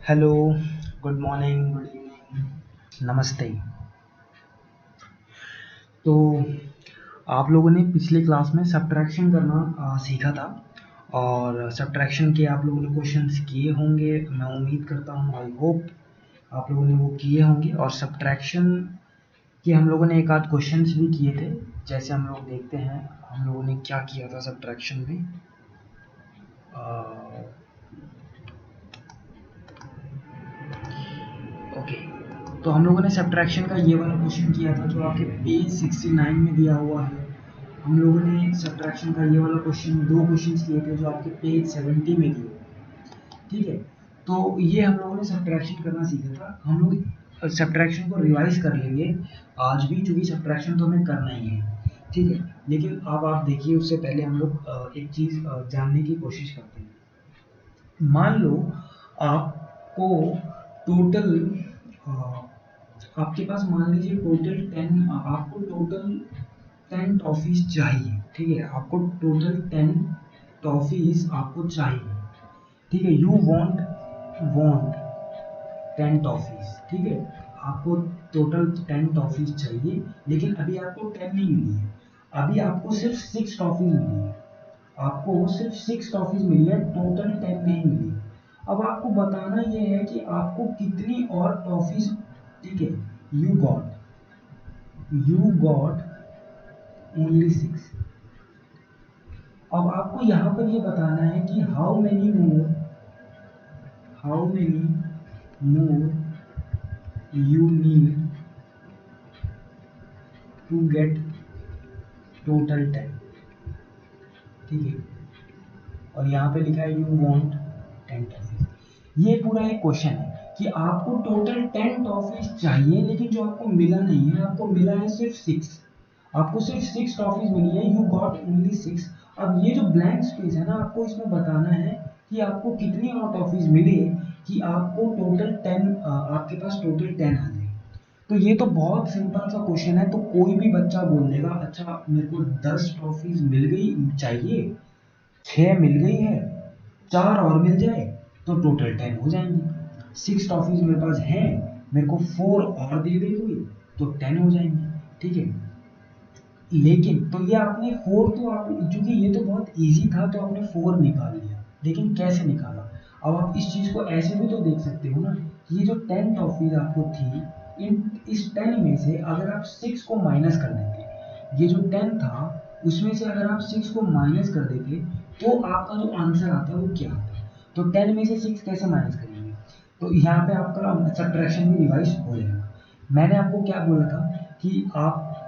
Hello, good morning, good evening, नमस्ते। तो आप लोगों ने पिछले क्लास में सब्ट्रैक्शन करना सीखा था और सब्ट्रैक्शन के आप लोगों ने क्वेश्चंस किए होंगे। मैं उम्मीद करता हूँ, आई होप आप लोगों ने वो किए होंगे। और सब्ट्रैक्शन के हम लोगों ने एक आध क्वेश्चंस भी किए थे। जैसे हम लोग देखते हैं हम लोगों ने क्या किया था सब्ट्रैक्शन में। ओके, तो हम लोगों ने सब्ट्रैक्शन का ये वाला क्वेश्चन किया था जो आपके पेज 69 में दिया हुआ है। हम लोगों ने सब्ट्रैक्शन का ये वाला क्वेश्चन दो क्वेश्चंस किए थे जो आपके पेज 70 में दिए हुए हैं। ठीक है, तो ये हम लोगों ने सब्ट्रैक्शन करना सीखा था। हम लोग सब्ट्रैक्शन को रिवाइज कर लेंगे आज भी, क्योंकि सब्ट्रैक्शन तो हमें करना ही है। ठीक है, लेकिन अब आप देखिए उससे पहले हम लोग एक चीज़ जानने की कोशिश करते हैं। मान लो आपको टोटल आपके पास मान लीजिए टोटल 10, आपको टोटल 10 टॉफीज चाहिए। ठीक है, आपको टोटल 10 टॉफीज आपको चाहिए। ठीक है, यू वॉन्ट 10 टॉफीज। ठीक है, आपको टोटल 10 टॉफीज चाहिए, लेकिन अभी आपको 10 नहीं मिली है। अभी आपको सिर्फ 6 टॉफीज मिली है। आपको सिर्फ 6 टॉफीज मिली है, टोटल 10 नहीं मिली। अब आपको बताना ये है कि आपको कितनी और टॉफीज। ठीक है, यू गॉट ओनली 6। अब आपको यहाँ पर ये बताना है कि how many more you need to get total 10। ठीक है, और यहाँ पे लिखा है यू वांट 10 टॉफीज। ये पूरा एक क्वेश्चन है कि आपको टोटल 10 टॉफीज चाहिए, लेकिन जो आपको मिला नहीं है, आपको मिला है सिर्फ 6। आपको सिर्फ 6 टॉफीज मिली है, यू गॉट ओनली 6। अब ये जो ब्लैंक स्पेस है ना, आपको इसमें बताना है कि आपको कितनी और टॉफीज मिले कि आपको टोटल 10, आपके पास टोटल 10 आ जाए। तो ये तो बहुत सिंपल सा क्वेश्चन है, तो कोई भी बच्चा बोल देगा अच्छा मेरे को 10 टॉफीज मिल गई चाहिए, 6 मिल गई है, 4 और मिल जाए तो टोटल 10 हो जाएंगे। 6 टॉफीज मेरे पास हैं, मेरे को 4 और दे दे कोई तो 10 हो जाएंगे। ठीक है, लेकिन तो ये आपने 4 तो आप, क्योंकि ये तो बहुत इजी था तो आपने 4 निकाल लिया, लेकिन कैसे निकाला? अब आप इस चीज़ को ऐसे भी तो देख सकते हो ना कि ये जो 10 टॉफीज आपको थी, इस 10 में से अगर आप 6 को माइनस कर देते, ये जो 10 था उसमें से अगर आप 6 को माइनस कर देते तो आपका जो आंसर आता वो क्या आता? तो 10 में से 6 कैसे माइनस करेंगे? तो यहाँ पे आपका सब्ट्रैक्शन भी रिवाइज हो जाएगा। मैंने आपको क्या बोला था कि आप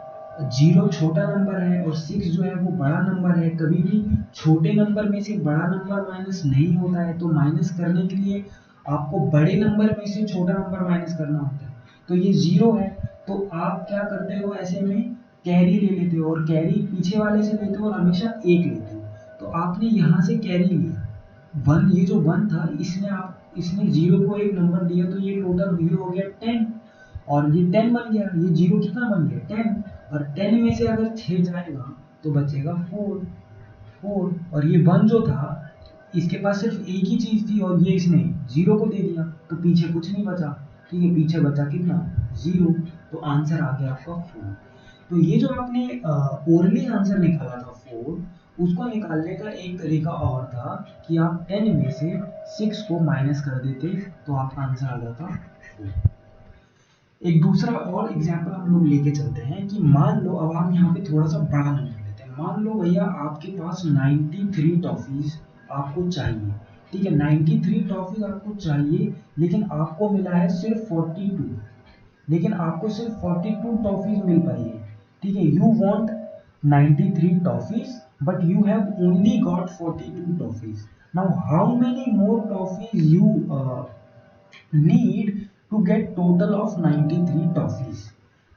0 छोटा नंबर है और 6 जो है वो बड़ा नंबर है। कभी भी छोटे नंबर में से बड़ा नंबर माइनस नहीं होता है, तो माइनस करने के लिए आपको बड़े नंबर में से छोटा नंबर माइनस करना होता है। तो ये 0 है, तो आप क्या करते हो ऐसे में, कैरी ले लेते हो, और कैरी पीछे वाले से लेते हो और हमेशा 1 लेते हो। तो आपने यहाँ से कैरी लिया 1, ये जो 1 था इसने 0 को एक नंबर दिया, तो ये टोटल ये हो गया 10, और ये 10 बन गया। ये 0 कितना बन गया 10, और 10 में से अगर 6 जाएगा तो बचेगा 4। और ये 1 जो था इसके पास सिर्फ एक ही चीज थी और ये इसने 0 को दे दिया, तो पीछे कुछ नहीं बचा। ठीक है, पीछे बचा कितना 0, तो आंसर आ गया आपका 4। तो ये जो आपने ओरली आंसर निकाला था 4, उसको निकालने का एक तरीका और था कि आप 10 में से 6 को माइनस कर देते तो आपका आंसर आ जाता 4। एक दूसरा और एग्जाम्पल हम लोग लेके चलते हैं कि मान लो, अब हम यहाँ पे थोड़ा सा बड़ा नंबर लेते हैं। मान लो भैया आपके पास 93 टॉफीज आपको चाहिए। ठीक है, 93 टॉफीज आपको चाहिए, लेकिन आपको मिला है सिर्फ 42। लेकिन आपको सिर्फ 42 टॉफीज मिल पाई है। ठीक है, you want 93 toffees but you have only got 42 toffees. Now how many more toffees you need to get total of 93 toffees?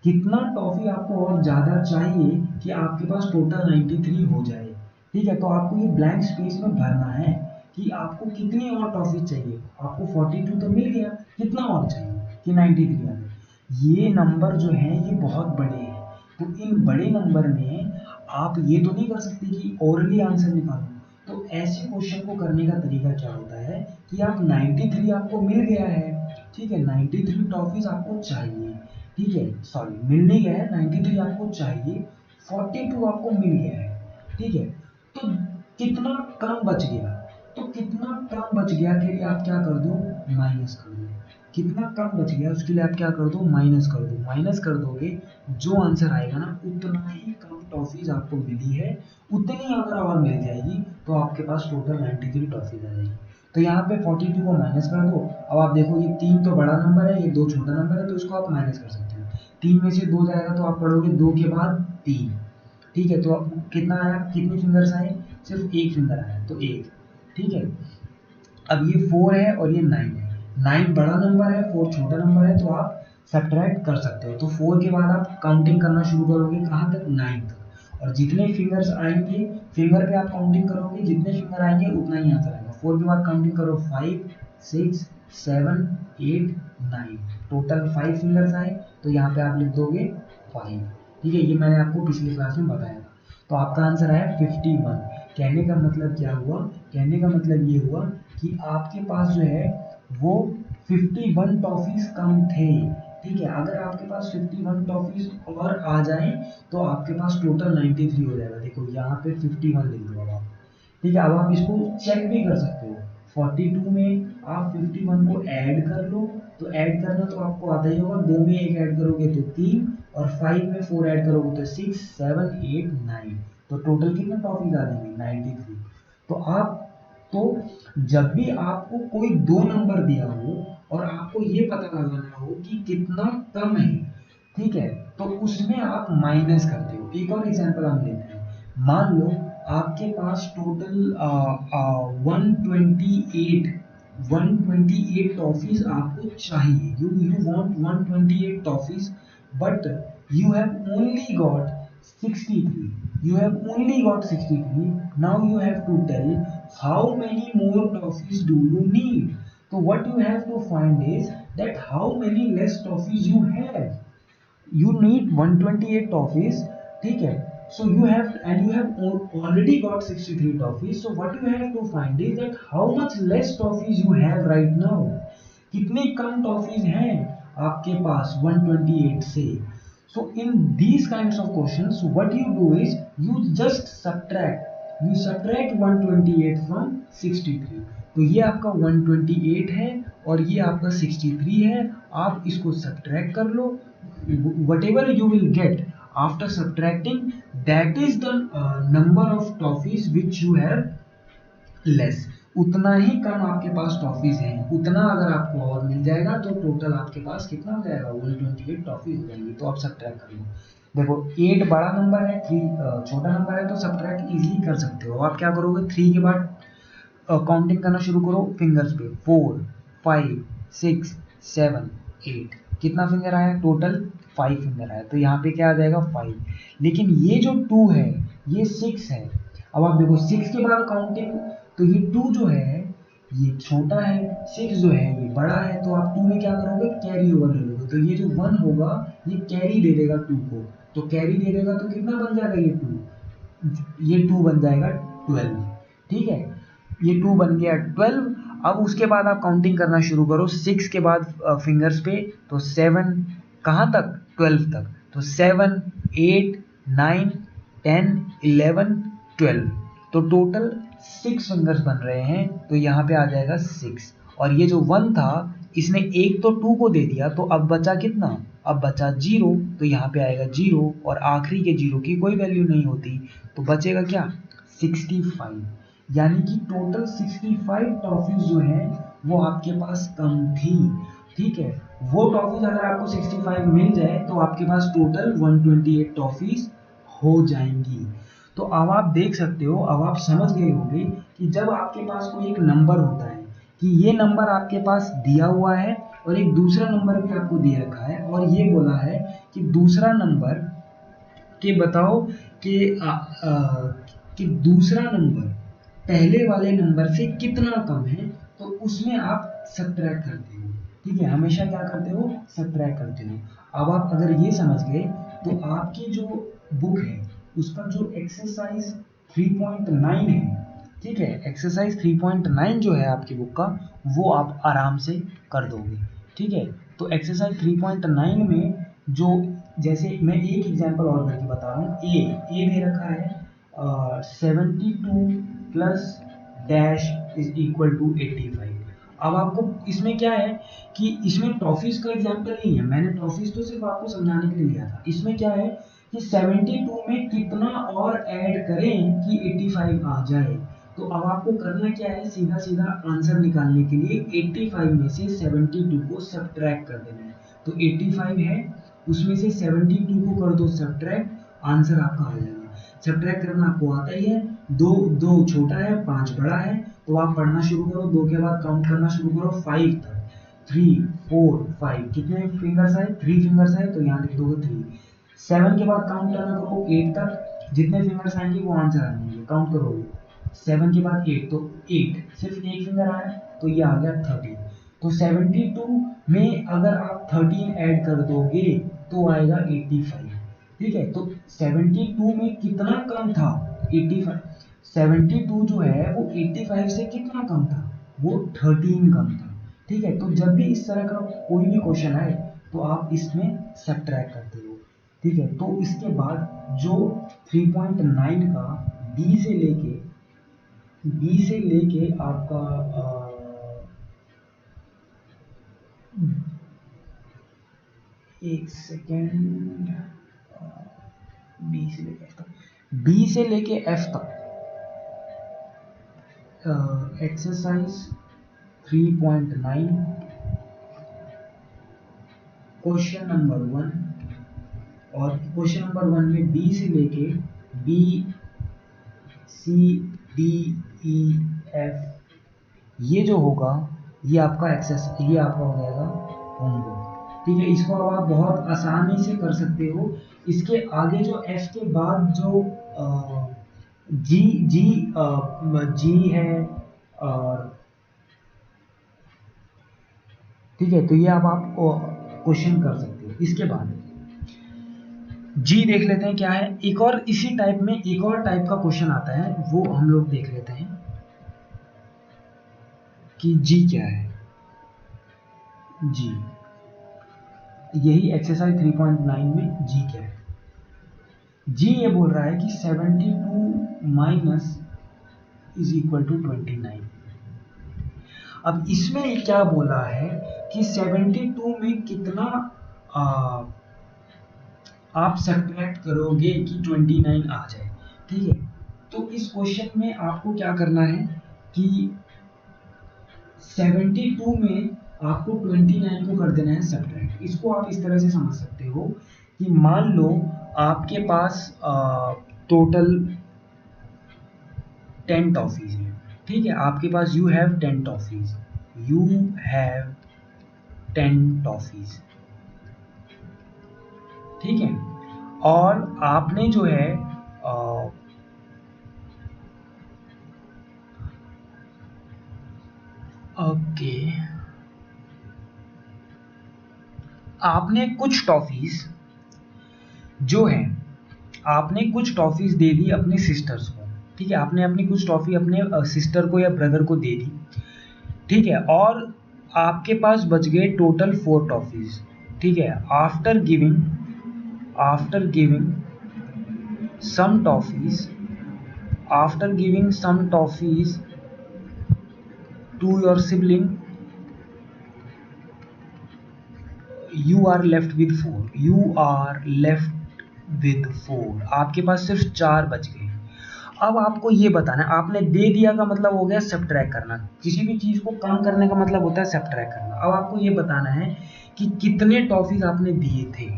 कितना टॉफी आपको और ज़्यादा चाहिए कि आपके पास टोटल 93 हो जाए? ठीक है, तो आपको ये ब्लैंक स्पेस में भरना है कि आपको कितनी और टॉफी चाहिए। आपको 42 तो मिल गया, कितना और चाहिए कि 93 आ जाए? ये नंबर जो है ये बहुत बड़े हैं, तो इन बड़े नंबर में आप ये तो नहीं कर सकते कि ओरली आंसर निकालो। तो ऐसे क्वेश्चन को करने का तरीका क्या होता है कि आप 93 आपको मिल गया है, ठीक है, 93 टॉफीज आपको चाहिए, ठीक है, सॉरी मिल नहीं गया है, 93 आपको चाहिए, 42 आपको मिल गया है, ठीक है, तो कितना कम बच गया, तो कितना कम बच गया के लिए आप क्या कर दो, माइनस कर दो, कितना कम बच गया उसके लिए आप क्या कर दो, माइनस कर दो, माइनस कर दोगे जो आंसर आएगा ना उतना ही कम टॉफीज आपको मिली है, उतनी अगर और मिल जाएगी तो आपके पास टोटल 93 टॉफीज आ जाएगी। तो यहाँ पे 42 को माइनस कर दो। अब आप देखो ये 3 तो बड़ा नंबर है, ये 2 छोटा नंबर है, तो इसको आप माइनस कर सकते हो। 3 में से 2 जाएगा तो आप पढ़ोगे 2 के बाद 3, ठीक है, तो अब कितना आया, कितनी फिंगर्स आए, सिर्फ एक फिंगर आया तो 1, ठीक है। अब ये 4 है और ये 9 है, 9 बड़ा नंबर है, 4 छोटा नंबर है, तो आप सब्ट्रैक्ट कर सकते हो। तो 4 के बाद आप काउंटिंग करना शुरू करोगे कहाँ तक, 9 तक, और जितने फिंगर्स आएंगे फिंगर पे आप काउंटिंग करोगे, जितने फिंगर आएंगे उतना ही आंसर आएगा। 4 के बाद काउंटिंग करो 5 6 7 8 9, टोटल 5 फिंगर्स आए, तो यहाँ पे आप लिख दोगे 5, ठीक है, ये मैंने आपको पिछली क्लास में बताया था। तो आपका आंसर आया 51। कहने का मतलब क्या हुआ, कहने का मतलब ये हुआ कि आपके पास जो है वो 51 टॉफीज कम थे, ठीक है। अगर आपके पास 51 टॉफीज और आ जाए तो आपके पास टोटल 93 हो जाएगा। देखो यहाँ पे 51 लिख दो अब आप, ठीक है। अब आप इसको चेक भी कर सकते हो, 42 में आप 51 को ऐड कर लो, तो ऐड करना तो आपको आता ही होगा, 2 में 1 ऐड करोगे तो 3, और 5 में 4 ऐड करोगे तो 6 7 8 9, तो टोटल कितने टॉफीज आ जाएंगे, 93। तो आप, तो जब भी आपको कोई 2 नंबर दिया हो और आपको ये पता लगाना हो कि कितना कम है, ठीक है, तो उसमें आप माइनस करते हो। एक और एग्जांपल हम लेते हैं, मान लो आपके पास टोटल 128 टॉफीज आपको चाहिए, you want 128 toffees, but you have only got 63, you have only got 63, now you have to tell how many more toffees do you need. So what you have to find is that how many less toffees you have, you need 128 toffees, ठीक है, so you have, and you have already got 63 toffees, so what you have to find is that how much less toffees you have right now, कितने कम toffees हैं आपके पास 128 से। So in these kinds of questions, what you do is you just subtract, you subtract 128 from 63, तो ये आपका 128 है और ये आपका 63 है, आप इसको सब्ट्रैक्ट कर लो, whatever you will get after subtracting, that is the number of toffees which you have less, उतना ही कम आपके पास टॉफीज हैं, उतना अगर आपको और मिल जाएगा तो टोटल आपके पास कितना हो जाएगा, 128 टॉफीज हो जाएंगी। तो आप सब्ट्रैक्ट कर लो, देखो 8 बड़ा नंबर है, 3 छोटा नंबर है, तो सब्ट्रैक्ट इजीली कर सकते हो। आप क्या करोगे, 3 के बाद काउंटिंग करना शुरू करो फिंगर्स पे, 4 5 6 7 8, कितना फिंगर आया, टोटल 5 फिंगर आया, तो यहाँ पे क्या आ जाएगा 5, लेकिन ये जो 2 है ये 6 है। अब आप देखो 6 के बाद काउंटिंग, तो ये 2 जो है ये छोटा है, 6 जो है ये बड़ा है, तो आप 2 में क्या करोगे, कैरी ओवर ले लोगे, तो ये जो 1 होगा ये कैरी दे देगा 2 को, तो कैरी दे देगा तो कितना बन जाएगा, ये 2 बन जाएगा 12, ठीक है, ये 2 बन गया 12। अब उसके बाद आप काउंटिंग करना शुरू करो 6 के बाद फिंगर्स पे, तो 7 कहाँ तक, 12 तक, तो 7 8 9 10 11 12, तो टोटल 6 फिंगर्स बन रहे हैं, तो यहाँ पे आ जाएगा 6, और ये जो 1 था इसने एक तो 2 को दे दिया, तो अब बचा कितना, अब बचा 0, तो यहाँ पे आएगा 0, और आखिरी के 0 की कोई वैल्यू नहीं होती, तो बचेगा क्या, 65, यानी कि टोटल 65 टॉफीज जो है वो आपके पास कम थी, ठीक है। वो टॉफीज अगर आपको 65 मिल जाए तो आपके पास टोटल 128 टॉफीज हो जाएंगी। तो अब आप देख सकते हो, अब आप समझ गए होंगे कि जब आपके पास कोई एक नंबर होता है कि ये नंबर आपके पास दिया हुआ है और एक दूसरा नंबर भी आपको दे रखा है, और ये बोला है कि दूसरा नंबर कि बताओ कि दूसरा नंबर पहले वाले नंबर से कितना कम है, तो उसमें आप सब्ट्रैक्ट करते हो, ठीक है, हमेशा क्या करते हो, सब्ट्रैक्ट करते हो। अब आप अगर ये समझ गए तो आपकी जो बुक है उसका जो एक्सरसाइज 3.9 है, ठीक है, एक्सरसाइज 3.9 जो है आपकी बुक का वो आप आराम से कर दोगे। ठीक है, तो एक्सरसाइज 3.9 में जो, जैसे मैं एक एग्जांपल और करके बता रहा हूँ। ए दे रखा है 72 plus dash is equal to 85। अब आपको इसमें क्या है कि इसमें टॉफीज का एग्जांपल नहीं है, मैंने टॉफीज तो सिर्फ आपको समझाने के लिए लिया था। इसमें क्या है कि 72 में कितना और ऐड करें कि 85 आ जाए। तो अब आपको करना क्या है, सीधा सीधा आंसर निकालने के लिए 85 में से 72 को सब्ट्रैक्ट कर देना है। तो 85 है, उसमें से 72 को कर दो सब्ट्रैक्ट, आंसर आपका आ जाएगा। सब्ट्रैक्ट करना आपको आता ही है, दो छोटा है 5 बड़ा है, तो आप पढ़ना शुरू करो, 2 के बाद काउंट करना शुरू करो 5 तक। 3 4 5 कितने फिंगर्स है, 3 फिंगर्स है, तो यहाँ लिख दोगे 3। 7 के बाद काउंट करना करो 8 तक, जितने फिंगर्स आएंगे वो आंसर आएंगे, काउंट करोगे 7 के बाद 8, तो 8 सिर्फ एक फिंगर आया तो ये आ गया 13। तो 72 में अगर आप 13 ऐड कर दोगे तो आएगा 85। ठीक है, तो 72 में कितना कम था, 85। 72 जो है वो 85 से कितना कम था, वो 13 कम था। ठीक है, तो जब भी इस तरह का कोई भी क्वेश्चन आए तो आप इसमें सब्ट्रैक्ट करते हो। ठीक है, तो इसके बाद जो 3.9 का बी से लेके आपका एक सेकेंड, बी से लेके एफ तक एक्सरसाइज 3.9 क्वेश्चन नंबर 1, और क्वेश्चन नंबर 1 में बी से लेके B C D E F, ये जो होगा ये आपका ये आपका हो जाएगा होमवर्क। ठीक है, इसको अब आप बहुत आसानी से कर सकते हो। इसके आगे जो एफ के बाद जो जी है, और ठीक है, तो ये अब आप क्वेश्चन कर सकते हो। इसके बाद जी देख लेते हैं क्या है। एक और इसी टाइप में एक और टाइप का क्वेश्चन आता है, वो हम लोग देख लेते हैं कि जी क्या है। जी, यही एक्सरसाइज 3.9 में जी क्या है। जी ये बोल रहा है कि 72 माइनस इज इक्वल टू 29। अब इसमें क्या बोला है कि 72 में कितना आप सब्ट्रैक्ट करोगे कि 29 आ जाए। ठीक है, तो इस क्वेश्चन में आपको क्या करना है कि 72 में आपको 29 को कर देना है सब्ट्रैक्ट। इसको आप इस तरह से समझ सकते हो कि मान लो आपके पास टोटल 10 टॉफीज है। ठीक है, आपके पास you have 10 toffees, you have 10 toffees. ठीक है, और आपने जो है ओके, आपने कुछ टॉफीज जो है, आपने कुछ टॉफीज दे दी अपने सिस्टर्स को। ठीक है, आपने अपनी कुछ टॉफी अपने सिस्टर को या ब्रदर को दे दी। ठीक है, और आपके पास बच गए टोटल 4 टॉफीज। ठीक है, after giving some toffees to your sibling, you are left with 4। आपके पास सिर्फ 4 बच गए। अब आपको ये बताना है, आपने दे दिया का मतलब हो गया सब्ट्रैक्ट करना, किसी भी चीज को कम करने का मतलब होता है सब्ट्रैक्ट करना। अब आपको ये बताना है कि कितने टॉफीज आपने दिए थे।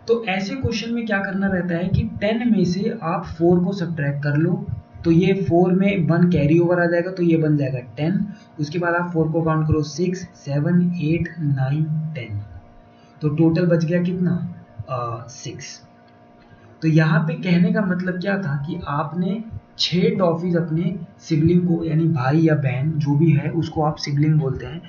तो ऐसे क्वेश्चन में क्या करना रहता है कि 10 में से आप 4 को सब्ट्रैक्ट कर लो, तो ये 4 में 1 कैरी ओवर आ जाएगा, तो ये बन जाएगा 10। उसके बाद आप 4 को काउंट करो 6 7 8 9 10, तो टोटल बच गया कितना 6। तो यहाँ पे कहने का मतलब क्या था कि आपने 6 टॉफीज अपने सिबलिंग को, यानी भाई या बहन जो भी है उसको आप सिबलिंग बोलते हैं,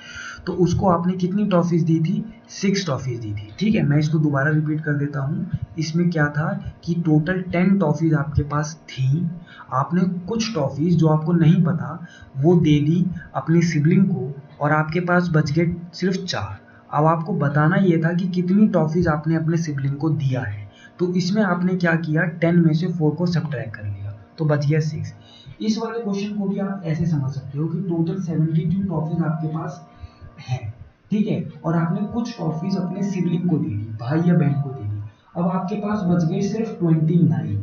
तो उसको आपने कितनी टॉफीज दी थी, 6 टॉफीज दी थी। ठीक है, मैं इसको दोबारा रिपीट कर देता हूँ। इसमें क्या था कि टोटल 10 टॉफीज आपके पास थी, आपने कुछ टॉफीज जो आपको नहीं पता वो दे दी अपनी सिबलिंग को और आपके पास बच गए सिर्फ 4। अब आपको बताना ये था कि कितनी टॉफीज आपने अपने सिबलिंग को दिया है। तो इसमें आपने क्या किया, 10 में से 4 को सब्ट्रैक्ट कर लिया तो बच गया 6। इस वाले क्वेश्चन को भी आप ऐसे समझ सकते हो कि टोटल 72 टॉफीज आपके पास है, ठीक है, और आपने कुछ टॉफीज अपने सिबलिंग को दे दी, भाई या बहन को दे दी। अब आपके पास बच गए सिर्फ 29,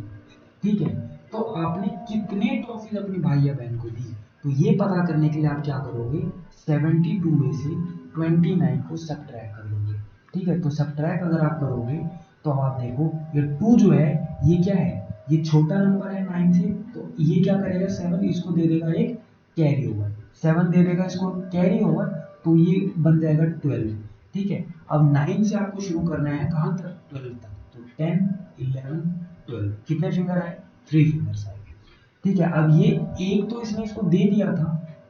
ठीक है। तो आपने कितने टॉफीज अपने भाई या बहन को दी, तो ये पता करने के लिए आप क्या करोगे, 72 में से 29 को सब्ट्रैक्ट कर लोगे, ठीक है। तो सब्ट्रैक्ट अगर आप करोगे तो आप देखो ये 2 जो है ये क्या है, ये छोटा नंबर है 9 से, तो ये क्या करेगा 7 इसको दे देगा एक कैरी ओवर, 7 दे देगा इसको कैरी ओवर, तो ये बन जाएगा 12, ठीक है। अब 9 से आपको शुरू करना है कहाँ तक, 12 तक, तो 10 11 12 कितने फिंगर आए, 3 फिंगर्स आए, ठीक है। अब ये एक तो इसने इसको दे दिया था,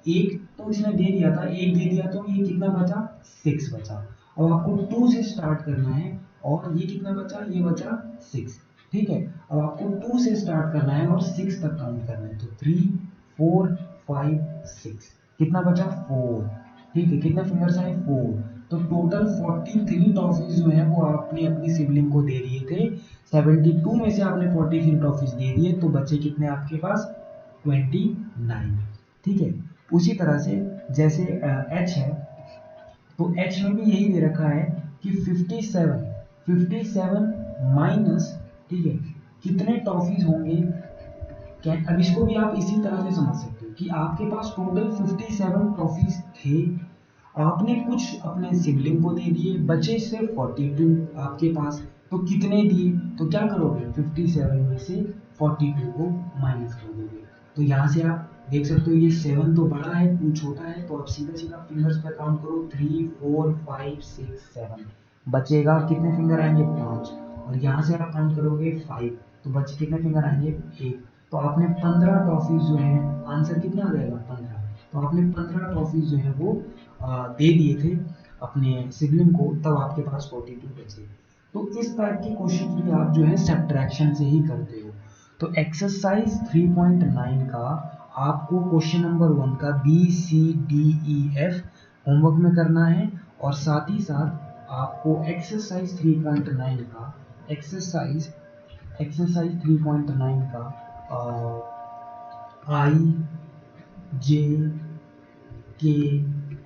एक तो इसने दे दिया था, एक दे दिया, तो ये कितना बचा, 6 बचा। अब आपको 2 से स्टार्ट करना है और ये कितना बचा, ये बचा 6, ठीक है। अब आपको 2 से स्टार्ट करना है और 6 तक काउंट करना है, तो 3 4 5 6 कितना बचा 4, ठीक है। कितने फिंगर्स आए 4, तो टोटल 43 टॉफीज जो है वो आपने अपनी सिबलिंग को दे दिए थे। 72 में से आपने 43 टॉफीज दे दिए, तो बचे कितने आपके पास 29, ठीक है। उसी तरह से जैसे एच है, तो एच में भी यही दे रखा है कि 57 माइनस, ठीक है, कितने टॉफीज होंगे। अब इसको भी आप इसी तरह से समझ सकते हो कि आपके पास टोटल 57 ट्रॉफीज थे, आपने कुछ अपने सिबलिंग को दे दिए, बचे सिर्फ 42 आपके पास, तो कितने दिए, तो क्या करोगे 57 में से 42 को माइनस कर दोगे। तो यहाँ से आप देख सकते हो ये 7 तो बड़ा है 2 छोटा है, तो आप सीधा सीधा फिंगर्स पे काउंट करो 3 4 5 6 7, बचेगा कितने फिंगर आएंगे 5, और यहाँ से आप काउंट करोगे 5, तो बचे कितने फिंगर आएंगे 1। तो आपने 15 टॉफीज जो है, आंसर कितना आ जाएगा 15, तो आपने 15 टॉफीज जो है वो दे दिए थे अपने सिबलिंग को, तब आपके पास 42 बचे। तो इस टाइप के क्वेश्चन भी आप जो है सब्ट्रैक्शन से ही करते हो। तो एक्सरसाइज 3.9 का आपको क्वेश्चन नंबर 1 का BCDEF होमवर्क में करना है, और साथ ही साथ आपको एक्सरसाइज 3.9 का एक्सरसाइज 3.9 का आई जे के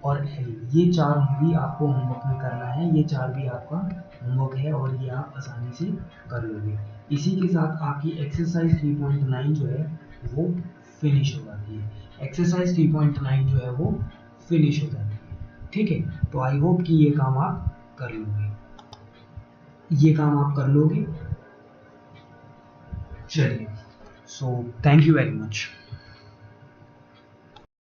और एल, ये 4 भी आपको होमवर्क में करना है, ये 4 भी आपका होमवर्क है और ये आप आसानी से कर लोगे। इसी के साथ आपकी एक्सरसाइज 3.9 जो है वो फिनिश हो जाती है, एक्सरसाइज 3.9 जो है वो फिनिश हो जाती है, ठीक है। तो आई होप कि ये काम आप कर लोगे, ये काम आप कर लोगे। चलिए, so thank you very much.